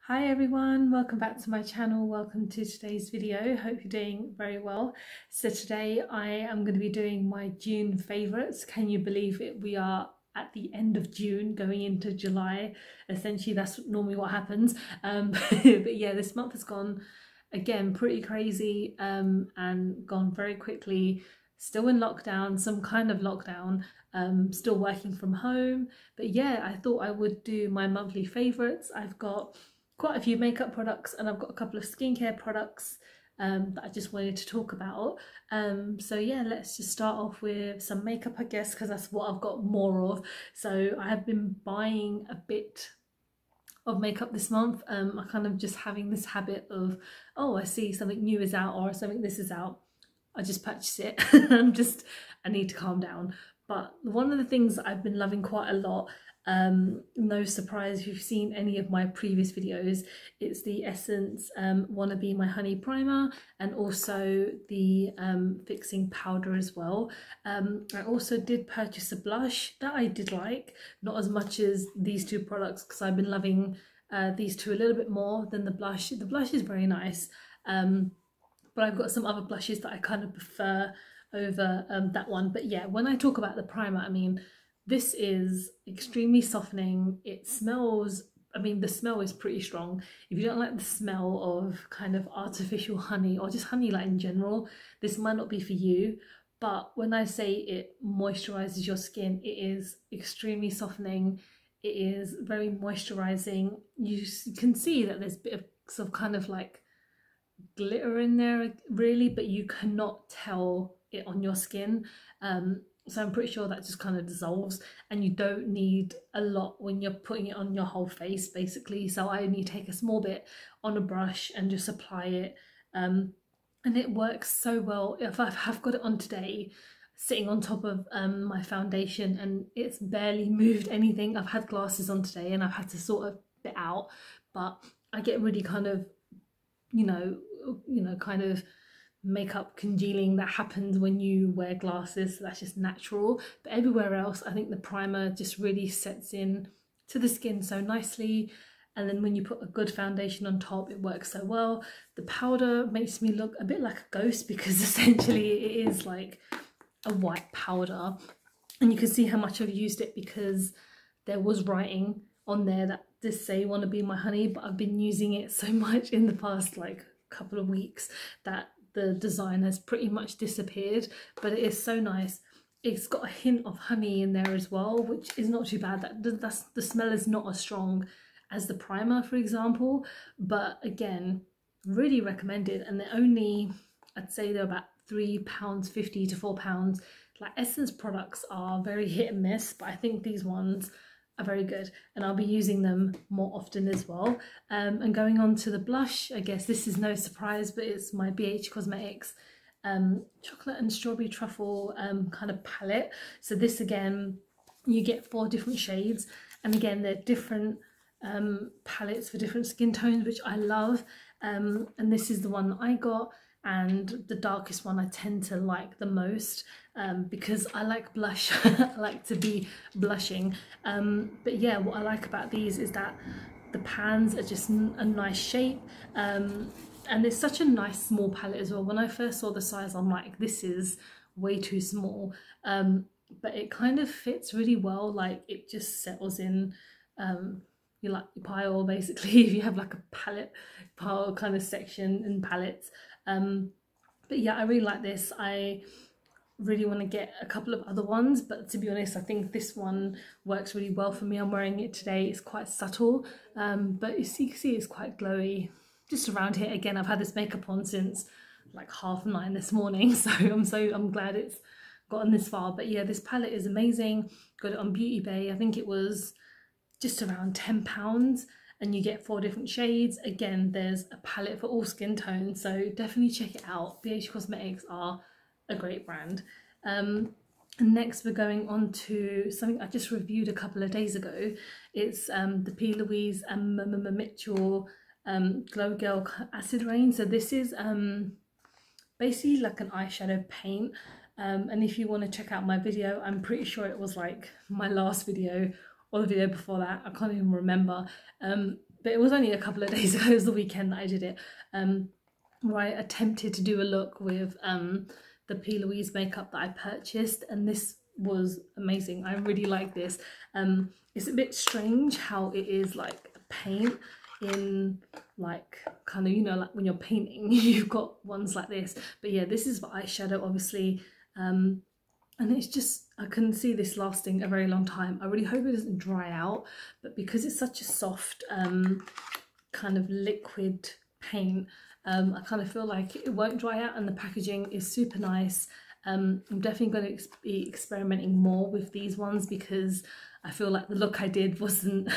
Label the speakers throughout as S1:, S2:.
S1: Hi everyone, welcome back to my channel. Welcome to today's video. Hope you're doing very well. So today I am going to be doing my June favorites. Can you believe it? We are at the end of June going into July. Essentially that's normally what happens. But yeah, this month has gone again pretty crazy and gone very quickly. Still in lockdown, some kind of lockdown, still working from home. But yeah, I thought I would do my monthly favorites. I've got quite a few makeup products and I've got a couple of skincare products that I just wanted to talk about. So yeah, let's just start off with some makeup, I guess, because that's what I've got more of. So I have been buying a bit of makeup this month. I kind of just having this habit of, oh, I see something new is out or something this is out, I just purchase it. I need to calm down. But one of the things that I've been loving quite a lot, no surprise if you've seen any of my previous videos, it's the Essence Wanna Be My Honey Primer and also the fixing powder as well. I also did purchase a blush that I did like, not as much as these two products because I've been loving these two a little bit more than the blush. The blush is very nice. But I've got some other blushes that I kind of prefer over that one. But yeah, when I talk about the primer, I mean, this is extremely softening. It smells, I mean, the smell is pretty strong. If you don't like the smell of kind of artificial honey or just honey like in general, this might not be for you. But when I say it moisturizes your skin, it is extremely softening. It is very moisturizing. You can see that there's a bit of sort of kind of like glitter in there really, but you cannot tell it on your skin. So I'm pretty sure that just kind of dissolves and you don't need a lot when you're putting it on your whole face basically. So I only take a small bit on a brush and just apply it, and it works so well. If I have got it on today sitting on top of my foundation and it's barely moved anything. I've had glasses on today and I've had to sort of bit out, but I get really kind of kind of makeup congealing that happens when you wear glasses, so that's just natural. But everywhere else I think the primer just really sets in to the skin so nicely, and then when you put a good foundation on top it works so well. The powder makes me look a bit like a ghost because essentially it is like a white powder, and you can see how much I've used it because there was writing on there that does say "Wanna Be My Honey," but I've been using it so much in the past like couple of weeks that the design has pretty much disappeared. But it is so nice. It's got a hint of honey in there as well, which is not too bad. That's the smell is not as strong as the primer, for example, but again, really recommended. And they're only, I'd say they're about £3.50 to £4. Like Essence products are very hit and miss, but I think these ones are very good and I'll be using them more often as well. And going on to the blush, I guess this is no surprise, but it's my BH Cosmetics chocolate and strawberry truffle kind of palette. So this again, you get 4 different shades, and again they're different palettes for different skin tones, which I love. And this is the one that I got, and the darkest one I tend to like the most because I like blush. I like to be blushing. But yeah, what I like about these is that the pans are just a nice shape, and it's such a nice small palette as well. When I first saw the size, I'm like, this is way too small, but it kind of fits really well. Like it just settles in your like your pile basically if you have like a palette pile kind of section in palettes. But yeah, I really like this. I really want to get a couple of other ones, but to be honest I think this one works really well for me. I'm wearing it today. It's quite subtle, but you can see it's quite glowy just around here. Again, I've had this makeup on since like 9:30 this morning, so I'm glad it's gotten this far. But yeah, this palette is amazing. Got it on Beauty Bay. I think it was just around £10 and you get 4 different shades. Again, there's a palette for all skin tones, so definitely check it out. BH Cosmetics are a great brand. And next we're going on to something I just reviewed a couple of days ago. It's the P. Louise and Mitchell Glow Gel Acid Rain. So this is basically like an eyeshadow paint, and if you want to check out my video, I'm pretty sure it was like my last video or the video before that, I can't even remember, but it was only a couple of days ago, it was the weekend that I did it, where I attempted to do a look with the P. Louise makeup that I purchased, and this was amazing. I really like this. It's a bit strange how it is like paint in like kind of, you know, like when you're painting you've got ones like this, but yeah, this is for eyeshadow obviously, and it's just, I couldn't see this lasting a very long time. I really hope it doesn't dry out, but because it's such a soft kind of liquid paint, I kind of feel like it won't dry out, and the packaging is super nice. I'm definitely going to be experimenting more with these ones because I feel like the look I did wasn't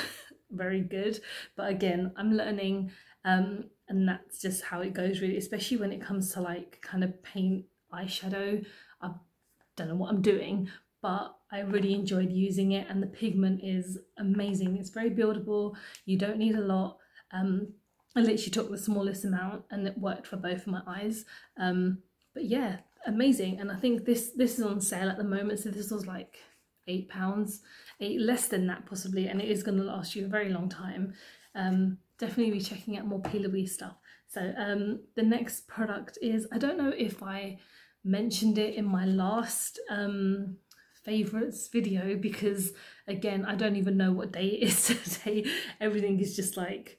S1: very good, but again, I'm learning, and that's just how it goes really, especially when it comes to like kind of paint eyeshadow. I don't know what I'm doing, but I really enjoyed using it, and the pigment is amazing. It's very buildable, you don't need a lot. I literally took the smallest amount and it worked for both of my eyes. But yeah, amazing. And I think this is on sale at the moment, so this was like £8, less than that possibly, and it is going to last you a very long time. Definitely be checking out more P. Louise stuff. So the next product is, I don't know if I mentioned it in my last favorites video, because again, I don't even know what day it is today. Everything is just like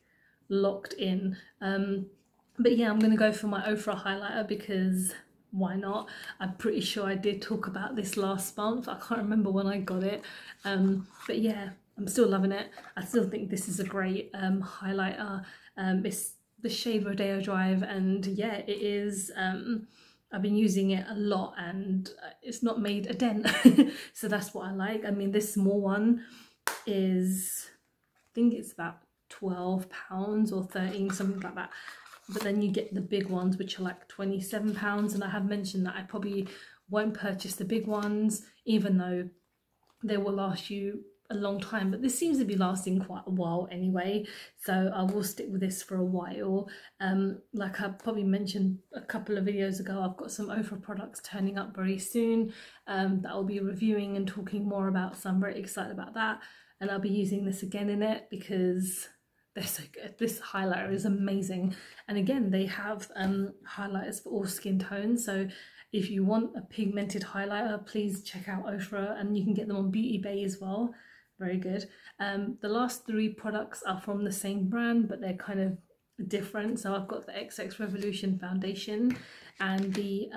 S1: locked in, but yeah, I'm gonna go for my Ofra highlighter because why not? I'm pretty sure I did talk about this last month. I can't remember when I got it, but yeah, I'm still loving it. I still think this is a great highlighter. It's the shade Rodeo Drive, and yeah, it is. I've been using it a lot and it's not made a dent, so that's what I like. I mean, this small one is, I think it's about £12 or 13, something like that, but then you get the big ones which are like £27, and I have mentioned that I probably won't purchase the big ones even though they will last you a long time, but this seems to be lasting quite a while anyway, so I will stick with this for a while. Like I probably mentioned a couple of videos ago, I've got some Ofra products turning up very soon that I'll be reviewing and talking more about, so I'm very excited about that, and I'll be using this again in it because they're so good. This highlighter is amazing, and again, they have highlighters for all skin tones, so if you want a pigmented highlighter, please check out Ofra, and you can get them on Beauty Bay as well. Very good. The last three products are from the same brand, but they're kind of different. So I've got the XX Revolution foundation and the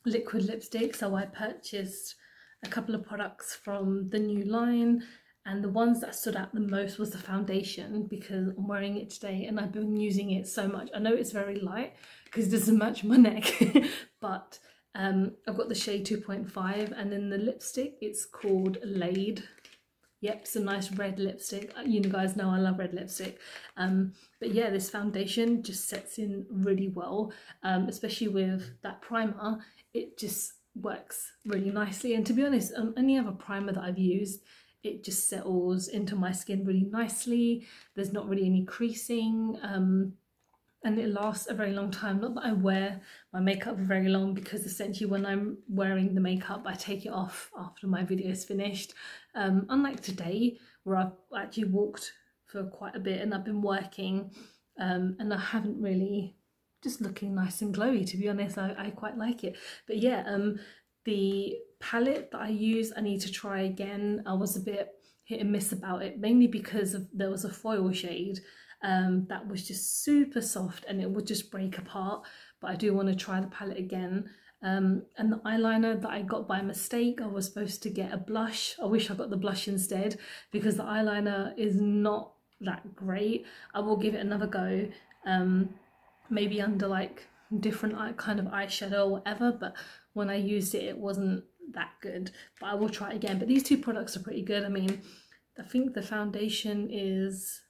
S1: liquid lipstick. So I purchased a couple of products from the new line, and the ones that stood out the most was the foundation because I'm wearing it today and I've been using it so much. I know it's very light because it doesn't match my neck, but I've got the shade 2.5, and then the lipstick, it's called Laid. Yep, it's a nice red lipstick. You guys know I love red lipstick. But yeah, this foundation just sets in really well, especially with that primer. It just works really nicely. And to be honest, any other primer that I've used, it just settles into my skin really nicely. There's not really any creasing. And it lasts a very long time. Not that I wear my makeup for very long, because essentially when I'm wearing the makeup, I take it off after my video is finished. Unlike today, where I've actually walked for quite a bit and I've been working, and I haven't really, just looking nice and glowy, to be honest. I quite like it. But yeah, the palette that I use, I need to try again. I was a bit hit and miss about it, mainly because there was a foil shade that was just super soft and it would just break apart, but I do want to try the palette again. And the eyeliner that I got by mistake, I was supposed to get a blush. I wish I got the blush instead because the eyeliner is not that great. I will give it another go, maybe under like different kind of eyeshadow or whatever, but when I used it, it wasn't that good, but I will try it again. But these two products are pretty good. I mean, I think the foundation is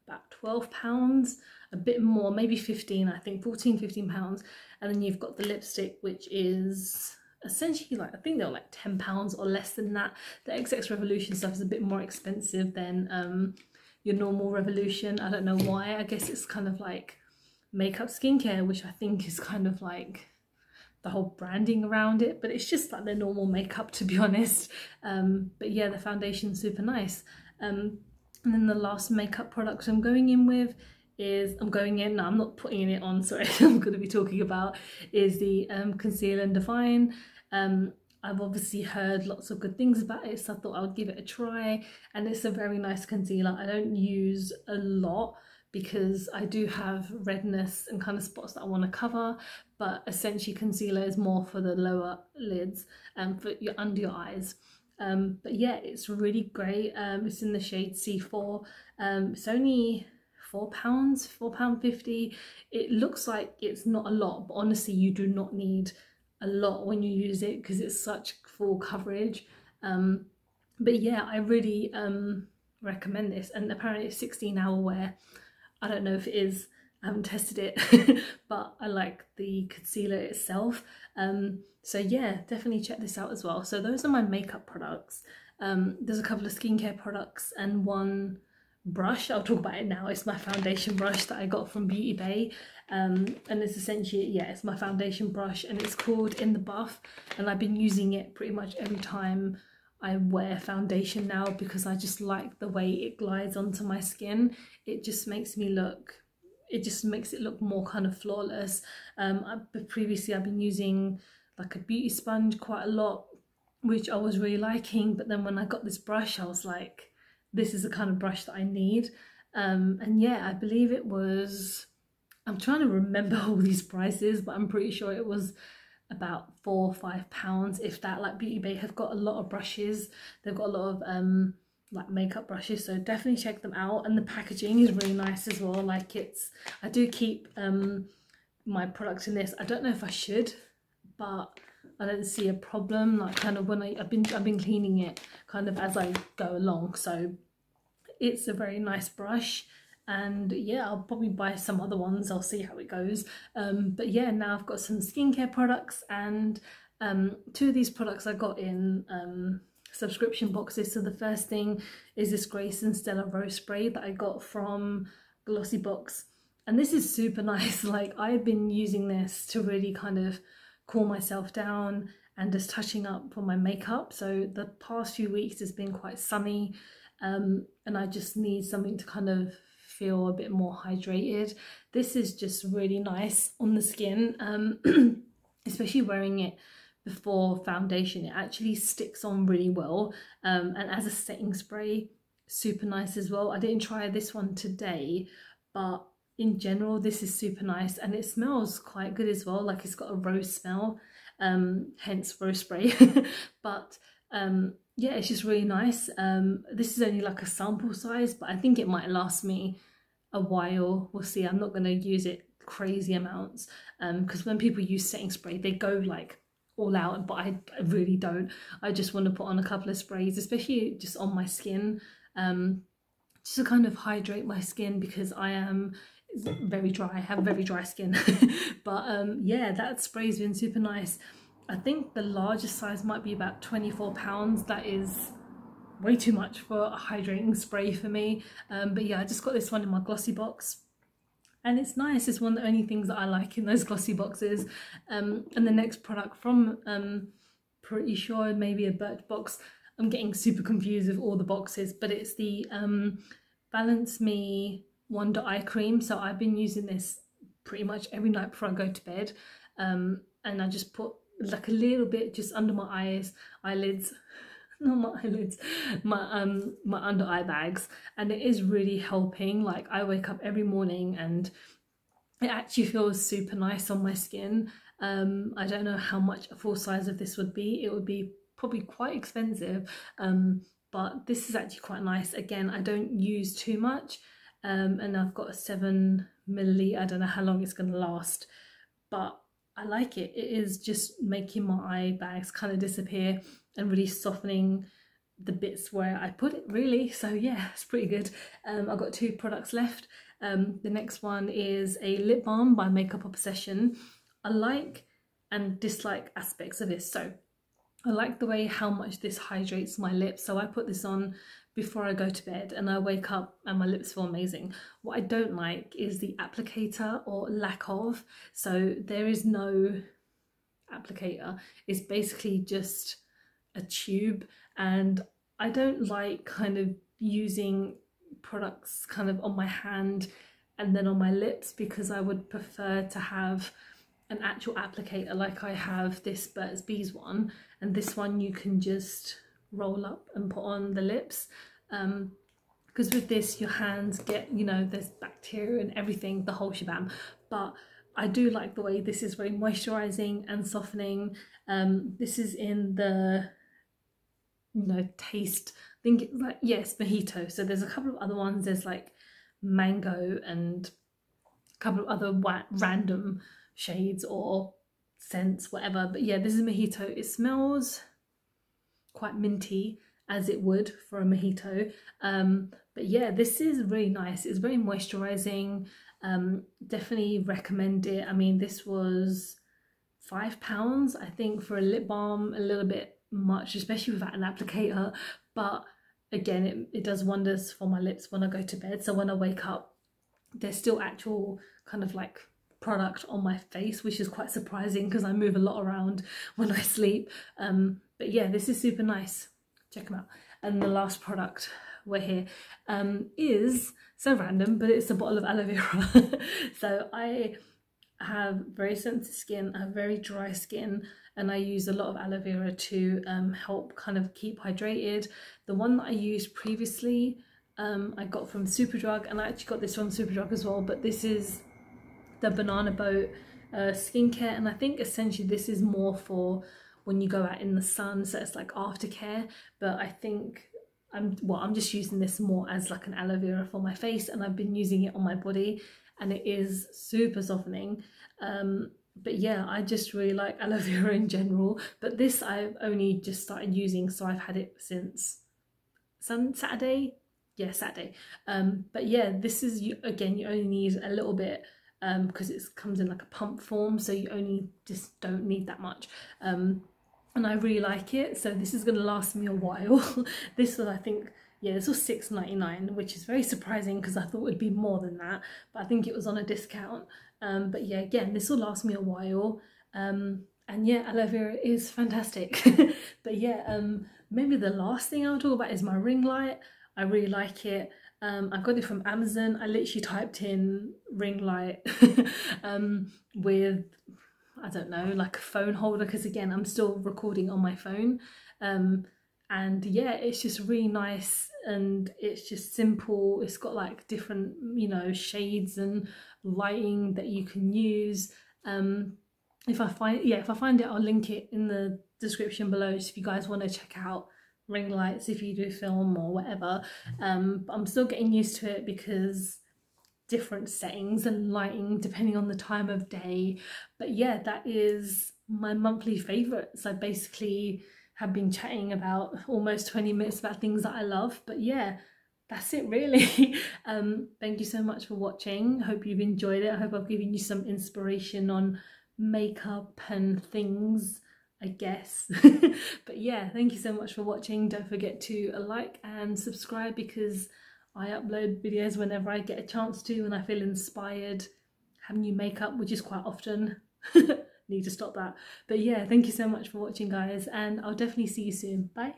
S1: about £12, a bit more, maybe 15, I think 14, 15 pounds. And then you've got the lipstick, which is essentially like, I think they're like £10 or less than that. The XX Revolution stuff is a bit more expensive than your normal Revolution. I don't know why. I guess it's kind of like makeup skincare, which I think is kind of like the whole branding around it, but it's just like their normal makeup, to be honest. But yeah, the foundation's super nice. And then the last makeup product I'm going in with is, no, I'm not putting it on, sorry, I'm going to be talking about, is the Conceal and Define. I've obviously heard lots of good things about it, so I thought I would give it a try, and it's a very nice concealer. I don't use a lot because I do have redness and kind of spots that I want to cover, but essentially concealer is more for the lower lids and for your under your eyes. But yeah, it's really great. It's in the shade C4. It's only £4, £4.50. It looks like it's not a lot, but honestly you do not need a lot when you use it because it's such full coverage. But yeah, I really recommend this, and apparently it's 16-hour wear. I don't know if it is, I haven't tested it, but I like the concealer itself. So yeah, definitely check this out as well. So those are my makeup products. There's a couple of skincare products and one brush. I'll talk about it now. It's my foundation brush that I got from Beauty Bay, and it's essentially, yeah, it's my foundation brush, and it's called In the Buff, and I've been using it pretty much every time I wear foundation now because I just like the way it glides onto my skin. It just makes me look, it just makes it look more kind of flawless. Previously I've been using like a beauty sponge quite a lot, which I was really liking, but then when I got this brush I was like, this is the kind of brush that I need. And yeah, I believe it was, I'm trying to remember all these prices, but I'm pretty sure it was about £4 or £5, if that. Like Beauty Bay have got a lot of brushes, they've got a lot of like makeup brushes, so definitely check them out. And the packaging is really nice as well. Like it's, I do keep my products in this. I don't know if I should, but I don't see a problem. Like kind of when I've been cleaning it kind of as I go along, so it's a very nice brush. And yeah, I'll probably buy some other ones, I'll see how it goes. But yeah, now I've got some skincare products, and two of these products I got in subscription boxes. So the first thing is this Grace and Stella Rose Spray that I got from Glossybox, and this is super nice. Like I've been using this to really kind of cool myself down and just touching up for my makeup. So the past few weeks has been quite sunny, and I just need something to kind of feel a bit more hydrated. This is just really nice on the skin, especially wearing it before foundation. It actually sticks on really well, and as a setting spray, super nice as well. I didn't try this one today, but in general this is super nice, and it smells quite good as well. Like it's got a rose smell, hence rose spray. But yeah, it's just really nice. This is only like a sample size, but I think it might last me a while. We'll see. I'm not going to use it crazy amounts, because when people use setting spray they go like all out, but I really don't. I just want to put on a couple of sprays, especially just on my skin, just to kind of hydrate my skin, because I am very dry. I have very dry skin. But yeah, that spray's been super nice. I think the largest size might be about £24. That is way too much for a hydrating spray for me. But yeah, I just got this one in my glossy box, and it's nice. It's one of the only things that I like in those glossy boxes. And the next product from pretty sure maybe a Birchbox. I'm getting super confused with all the boxes, but it's the Balance Me Wonder Eye Cream. So I've been using this pretty much every night before I go to bed, and I just put like a little bit just under my eyelids, not my eyelids, my under eye bags, and it is really helping. Like I wake up every morning and it actually feels super nice on my skin. I don't know how much a full size of this would be. It would be probably quite expensive, but this is actually quite nice. Again, I don't use too much, and I've got a 7ml. I don't know how long it's going to last, but I like it. It is just making my eye bags kind of disappear and really softening the bits where I put it, really. So yeah, it's pretty good. I've got two products left. The next one is a lip balm by Makeup Obsession. I like and dislike aspects of this. So I like the way how much this hydrates my lips. So I put this on before I go to bed and I wake up and my lips feel amazing. What I don't like is the applicator or lack of. So there is no applicator. It's basically just a tube, and I don't like kind of using products kind of on my hand and then on my lips, because I would prefer to have an actual applicator like I have this Burt's Bees one, and this one you can just roll up and put on the lips, because with this your hands get, you know, there's bacteria and everything, the whole shebang. But I do like the way this is very moisturizing and softening. This is in the, you know, taste, I think it's like, yes, mojito. So there's a couple of other ones, there's like mango and a couple of other random shades or scents, whatever. But yeah, this is mojito. It smells quite minty, as it would for a mojito. But yeah, this is really nice. It's very moisturizing. Definitely recommend it. I mean, this was £5 I think for a lip balm, a little bit much, especially without an applicator, but again, it does wonders for my lips when I go to bed. So when I wake up, there's still actual kind of like product on my face, which is quite surprising because I move a lot around when I sleep. But yeah, this is super nice. Check them out. And the last product we're here is so random, but it's a bottle of aloe vera. So I have very sensitive skin, I have very dry skin, and I use a lot of aloe vera to help kind of keep hydrated. The one that I used previously I got from Superdrug, and I actually got this from Superdrug as well, but this is the Banana Boat skincare, and I think essentially this is more for when you go out in the sun, so it's like aftercare. But I think I'm just using this more as like an aloe vera for my face, and I've been using it on my body and it is super softening. But yeah, I just really like aloe vera in general, but this I've only just started using, so I've had it since Saturday. Yeah, Saturday. But yeah, this is, again, you only need a little bit because it comes in like a pump form, so you only just don't need that much. And I really like it, so this is going to last me a while. This was, I think, yeah, this was £6.99, which is very surprising because I thought it would be more than that, but I think it was on a discount. But yeah, again, this will last me a while. And yeah, aloe vera is fantastic. But yeah, maybe the last thing I'll talk about is my ring light. I really like it. I got it from Amazon. I literally typed in ring light with, I don't know, like a phone holder, because again, I'm still recording on my phone. And yeah, it's just really nice, and it's just simple. It's got like different, you know, shades and lighting that you can use. If I find it, I'll link it in the description below, just if you guys want to check out ring lights if you do film or whatever. But I'm still getting used to it because different settings and lighting depending on the time of day. But yeah, that is my monthly favorites. I basically have been chatting about almost 20 minutes about things that I love, but yeah, that's it really. Thank you so much for watching. Hope you've enjoyed it. I hope I've given you some inspiration on makeup and things, I guess. But yeah, thank you so much for watching. Don't forget to like and subscribe, because I upload videos whenever I get a chance to and I feel inspired. Have new makeup, which is quite often. Need to stop that. But yeah, thank you so much for watching, guys, and I'll definitely see you soon. Bye.